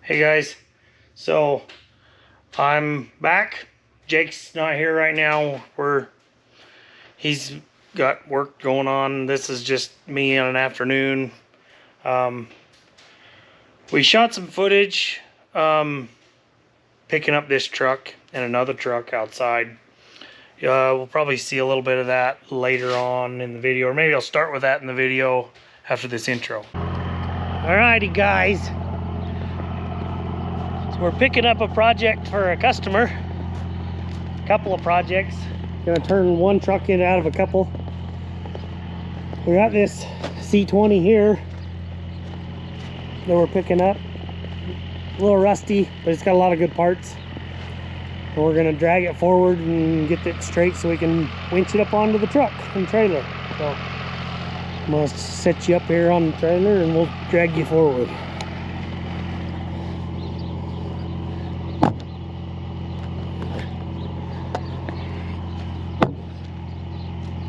Hey guys, so I'm back. Jake's not here right now. He's got work going on. This is just me on an afternoon. We shot some footage picking up this truck and another truck outside. We'll probably see a little bit of that later on in the video, or maybe I'll start with that in the video after this intro. Alrighty guys. We're picking up a project for a customer. A couple of projects. Gonna turn one truck in out of a couple. We got this C30 here that we're picking up. A little rusty, but it's got a lot of good parts. And we're gonna drag it forward and get it straight so we can winch it up onto the truck and trailer. So I'm gonna set you up here on the trailer and we'll drag you forward.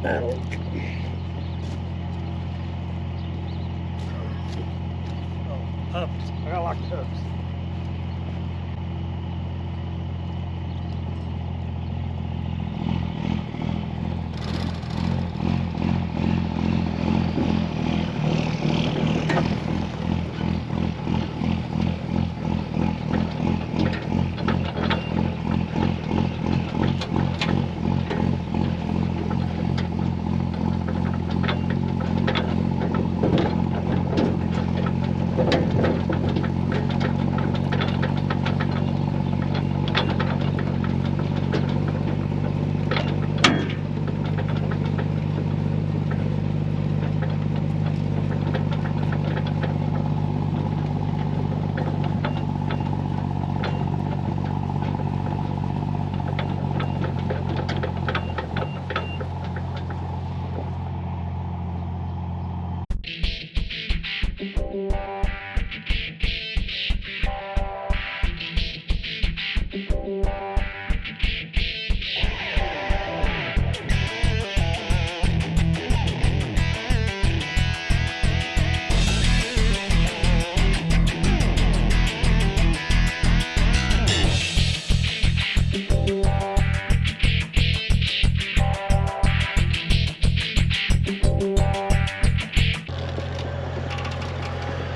That'll work. Oh, hubs. I got locked hubs.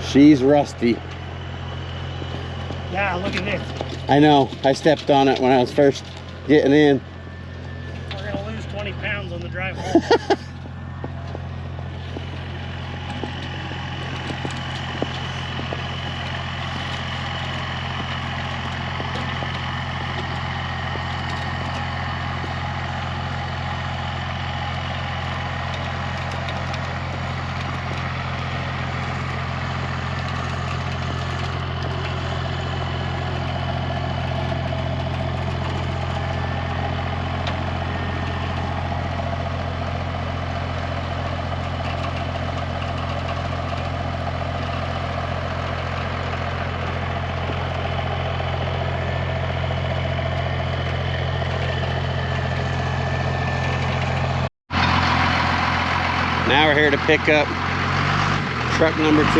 She's rusty. Yeah, look at this. I know. I stepped on it when I was first getting in. We're gonna lose 20 pounds on the drive home. Now we're here to pick up truck number 2.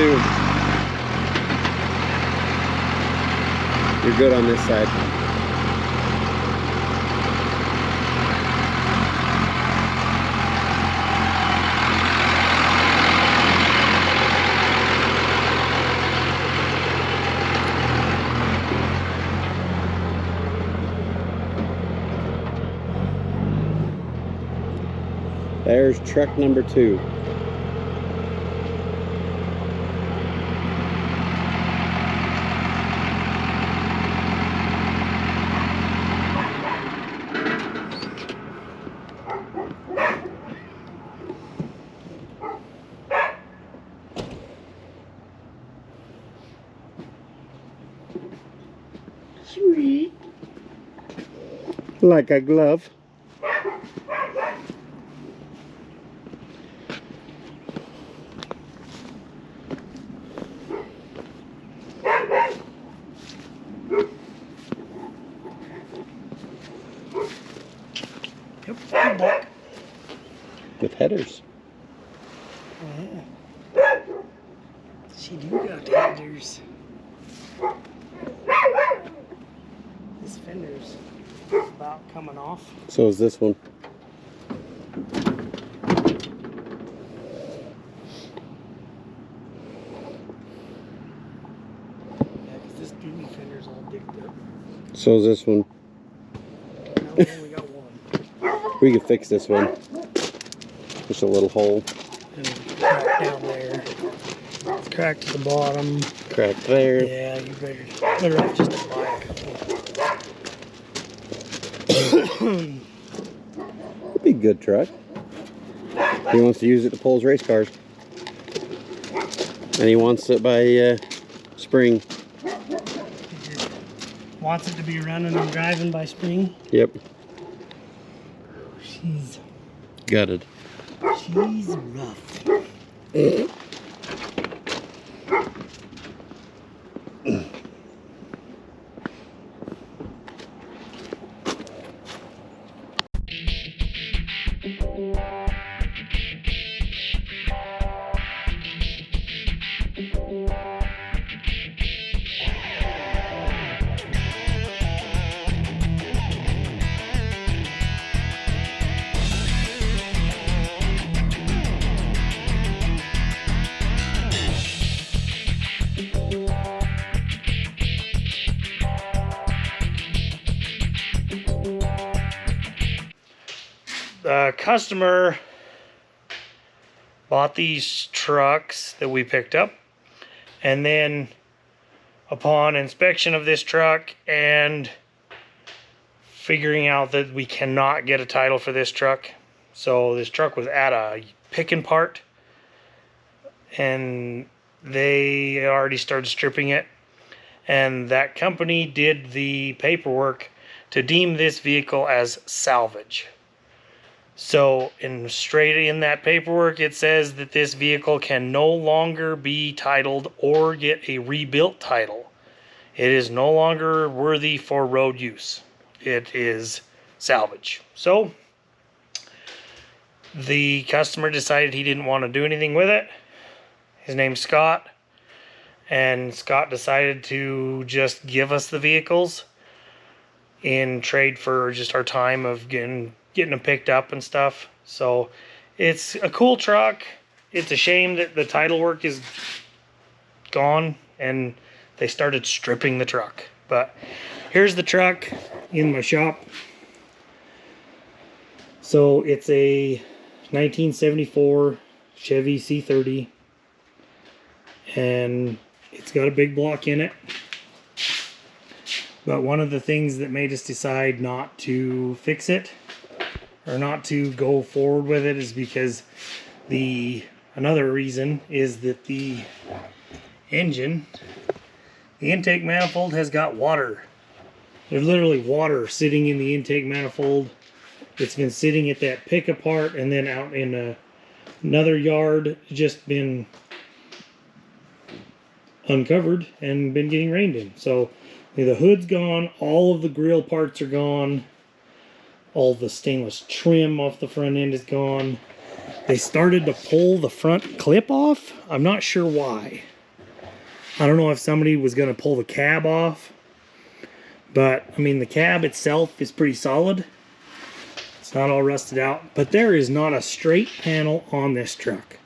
You're good on this side. There's truck number 2. Sweet. Like a glove. Yep, good buck. With headers. Yeah. She do got headers. fender's about coming off. So is this one. Yeah, because this duty fender's all dicked up. So is this one. No, we only got one. We could fix this one. Just a little hole. And it's cracked down there. It's cracked at the bottom. Cracked there. Yeah, you better off just to buy a couple. Be a good truck. He wants to use it to pull his race cars. And he wants it by spring. He just wants it to be running and driving by spring. Yep. She's Gutted. rough. The customer bought these trucks that we picked up, and then upon inspection of this truck and figuring out that we cannot get a title for this truck, so this truck was at a picking part and they already started stripping it, and that company did the paperwork to deem this vehicle as salvage. So straight in that paperwork, it says that this vehicle can no longer be titled or get a rebuilt title. It is no longer worthy for road use. It is salvage. So the customer decided he didn't want to do anything with it. His name's Scott. And Scott decided to just give us the vehicles in trade for just our time of getting them picked up and stuff. So it's a cool truck. It's a shame that the title work is gone and they started stripping the truck. But here's the truck in my shop. So it's a 1974 Chevy C30, and it's got a big block in it. But one of the things that made us decide not to fix it or not to go forward with it is because another reason is that the engine, the intake manifold has got water. There's literally water sitting in the intake manifold. It's been sitting at that pickup part, and then out in another yard, just been uncovered and been getting rained in. So the hood's gone, all of the grill parts are gone, all the stainless trim off the front end is gone. They started to pull the front clip off. I'm not sure why. I don't know if somebody was going to pull the cab off, but I mean the cab itself is pretty solid. It's not all rusted out, but there is not a straight panel on this truck.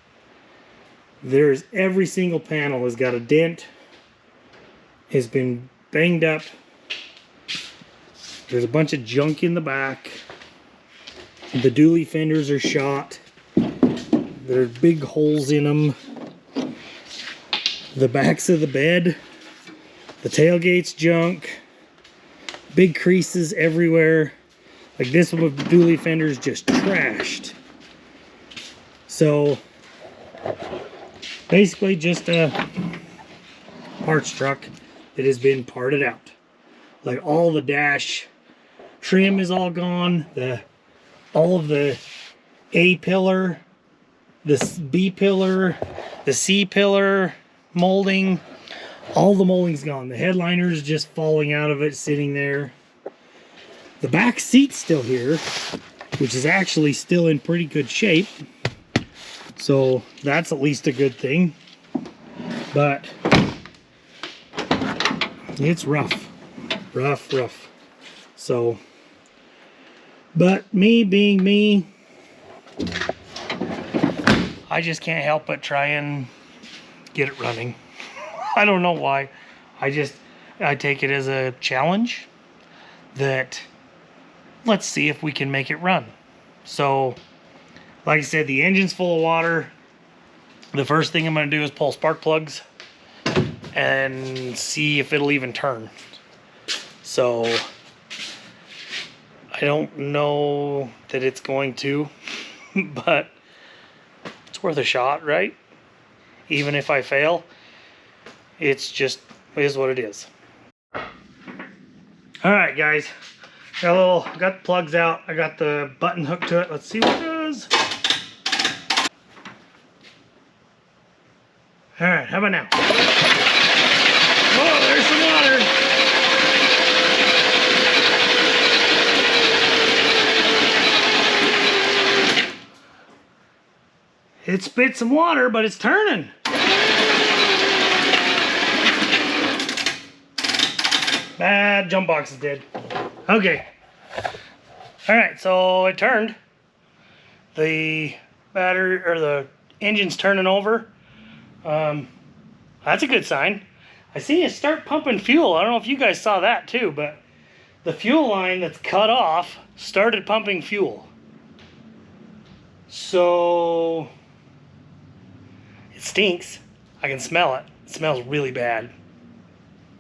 There's every single panel has got a dent, has been banged up. There's a bunch of junk in the back. The dually fenders are shot. There's big holes in them. The backs of the bed, the tailgate's junk. Big creases everywhere. Like this one with the dually fenders just trashed. So basically just a parts truck that has been parted out. Like all the dash trim is all gone. All of the A pillar, the B pillar, the C pillar molding, all the molding's gone. The headliner is just falling out of it, sitting there. The back seat's still here, which is actually still in pretty good shape. So that's at least a good thing. But it's rough. Rough. So, but me being me, I just can't help but try and get it running. I don't know why. I take it as a challenge that let's see if we can make it run. So, like I said, the engine's full of water. The first thing I'm going to do is pull spark plugs and see if it'll even turn. So, I don't know that it's going to, but it's worth a shot, right? Even if I fail, it's just is what it is. All right, guys, got the plugs out. I got the button hooked to it. Let's see what it does. All right, how about now? Oh, there's some water. It spit some water, but it's turning. Bad jump boxes did. Okay. All right, so it turned. The battery or the engine's turning over. That's a good sign. I seen it start pumping fuel. I don't know if you guys saw that too, but the fuel line that's cut off started pumping fuel. So it stinks. I can smell it. It smells really bad.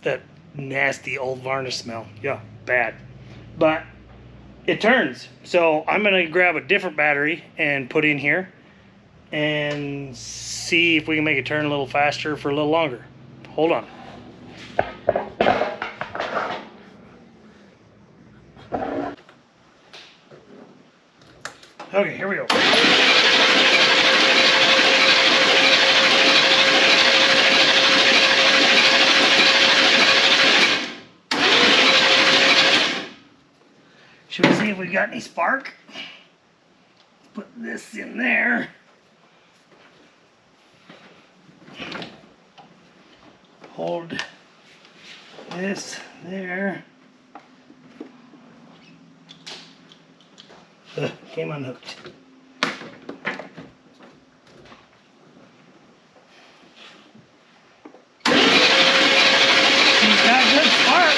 That nasty old varnish smell. Yeah, bad. But it turns. So I'm going to grab a different battery and put in here and see if we can make it turn a little faster for a little longer. Hold on. Okay, here we go. Should we see if we got any spark? Put this in there. Hold this there. Came unhooked. She's got good spark.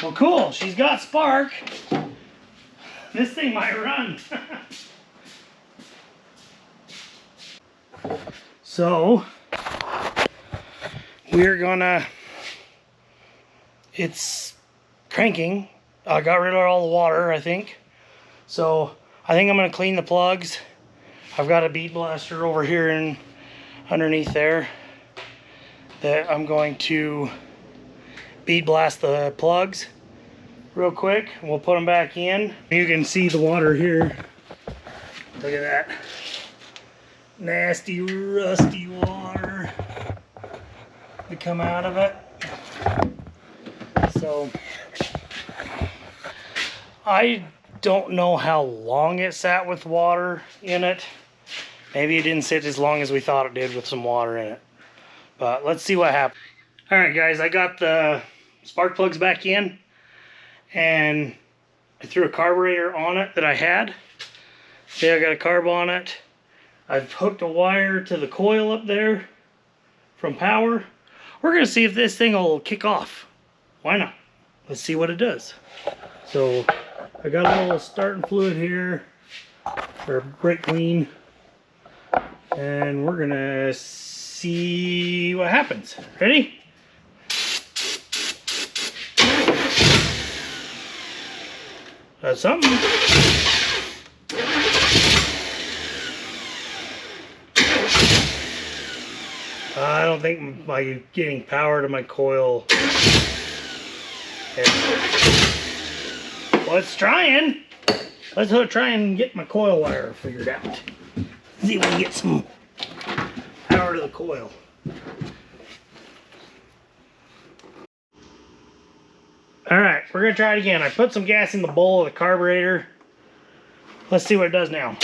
Well, cool. She's got spark. This thing might run. So, we're gonna, it's cranking. I got rid of all the water, I think. So, I think I'm gonna clean the plugs. I've got a bead blaster over here and underneath there that I'm going to bead blast the plugs real quick. We'll put them back in. You can see the water here. Look at that. Nasty, rusty water to come out of it. So, I don't know how long it sat with water in it. Maybe it didn't sit as long as we thought it did with some water in it. But let's see what happens. Alright guys, I got the spark plugs back in. And I threw a carburetor on it that I had. See, I got a carb on it. I've hooked a wire to the coil up there from power. We're going to see if this thing will kick off. Why not? Let's see what it does. So, I got a little starting fluid here, or brake clean. And we're going to see what happens. Ready? That's something. I don't think by getting power to my coil. Well, it's trying. Let's try and get my coil wire figured out. See if we can get some power to the coil. Alright, we're going to try it again. I put some gas in the bowl of the carburetor. Let's see what it does now.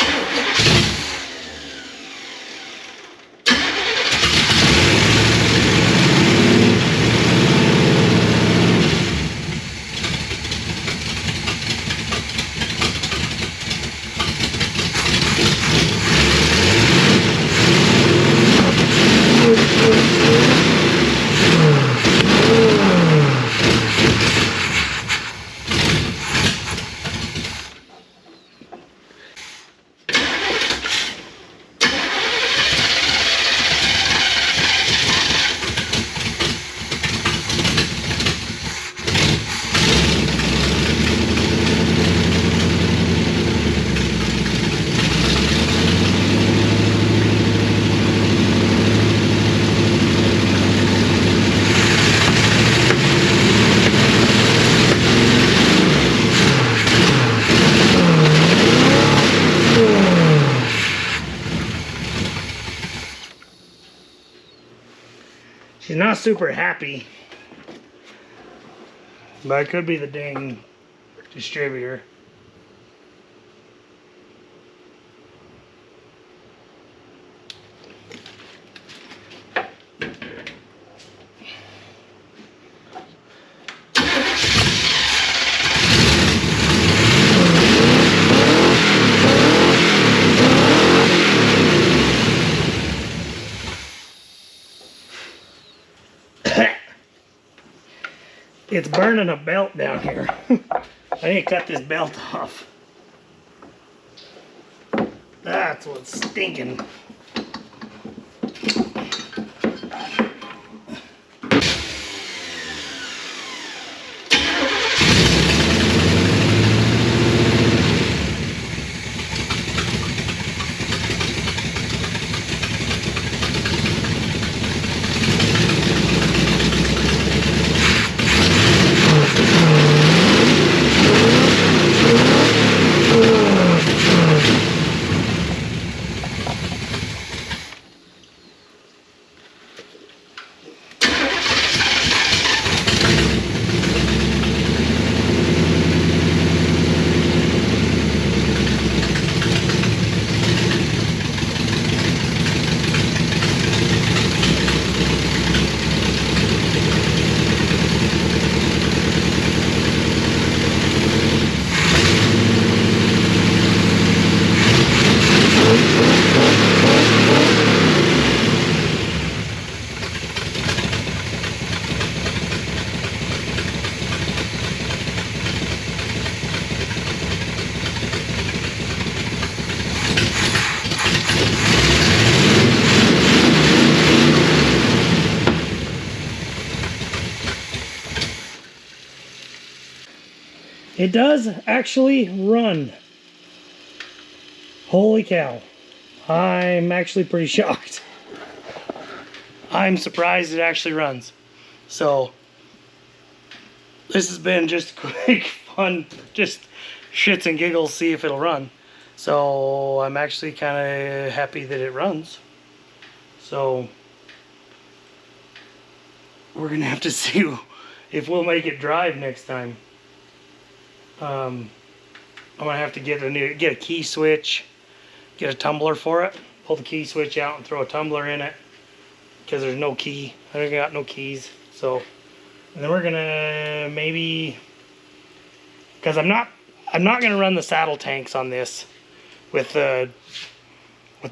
She's not super happy. But it could be the dang distributor. It's burning a belt down here. I need to cut this belt off. That's what's stinking. It does actually run. Holy cow. I'm actually pretty shocked. I'm surprised it actually runs. So, this has been just quick, fun, just shits and giggles, see if it'll run. So, I'm actually kind of happy that it runs. So, we're going to have to see if we'll make it drive next time. I'm gonna have to get a key switch, get a tumbler for it, pull the key switch out and throw a tumbler in it because there's no key. I got no keys. So, and then we're gonna maybe, because I'm not gonna run the saddle tanks on this with the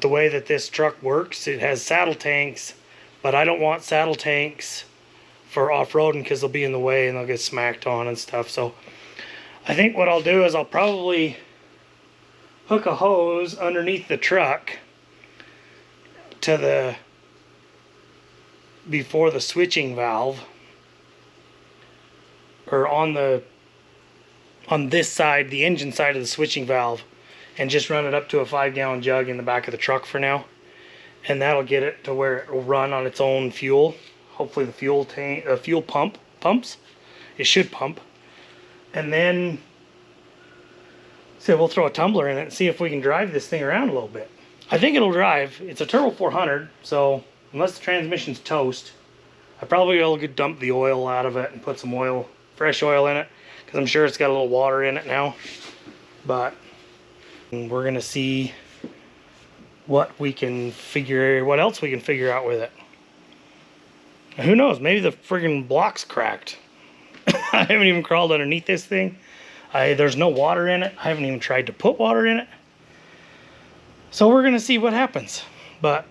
way that this truck works. It has saddle tanks, but I don't want saddle tanks for off-roading because they'll be in the way and they'll get smacked on and stuff. So I think what I'll do is I'll probably hook a hose underneath the truck to before the switching valve, or on this side, the engine side of the switching valve, and just run it up to a 5-gallon jug in the back of the truck for now. And that'll get it to where it will run on its own fuel. Hopefully the fuel pumps. It should pump. And then, so we'll throw a tumbler in it and see if we can drive this thing around a little bit. I think it'll drive. It's a Turbo 400, so unless the transmission's toast, I probably will dump the oil out of it and put some oil, fresh oil in it, because I'm sure it's got a little water in it now. But we're gonna see what else we can figure out with it. And who knows? Maybe the friggin' block's cracked. I haven't even crawled underneath this thing. There's no water in it. I haven't even tried to put water in it. So we're gonna see what happens. But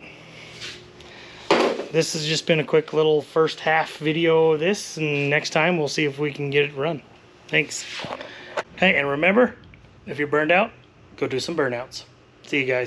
this has just been a quick little first half video of this, and next time we'll see if we can get it run. Thanks. Hey, and remember, if you're burned out, go do some burnouts. See you guys.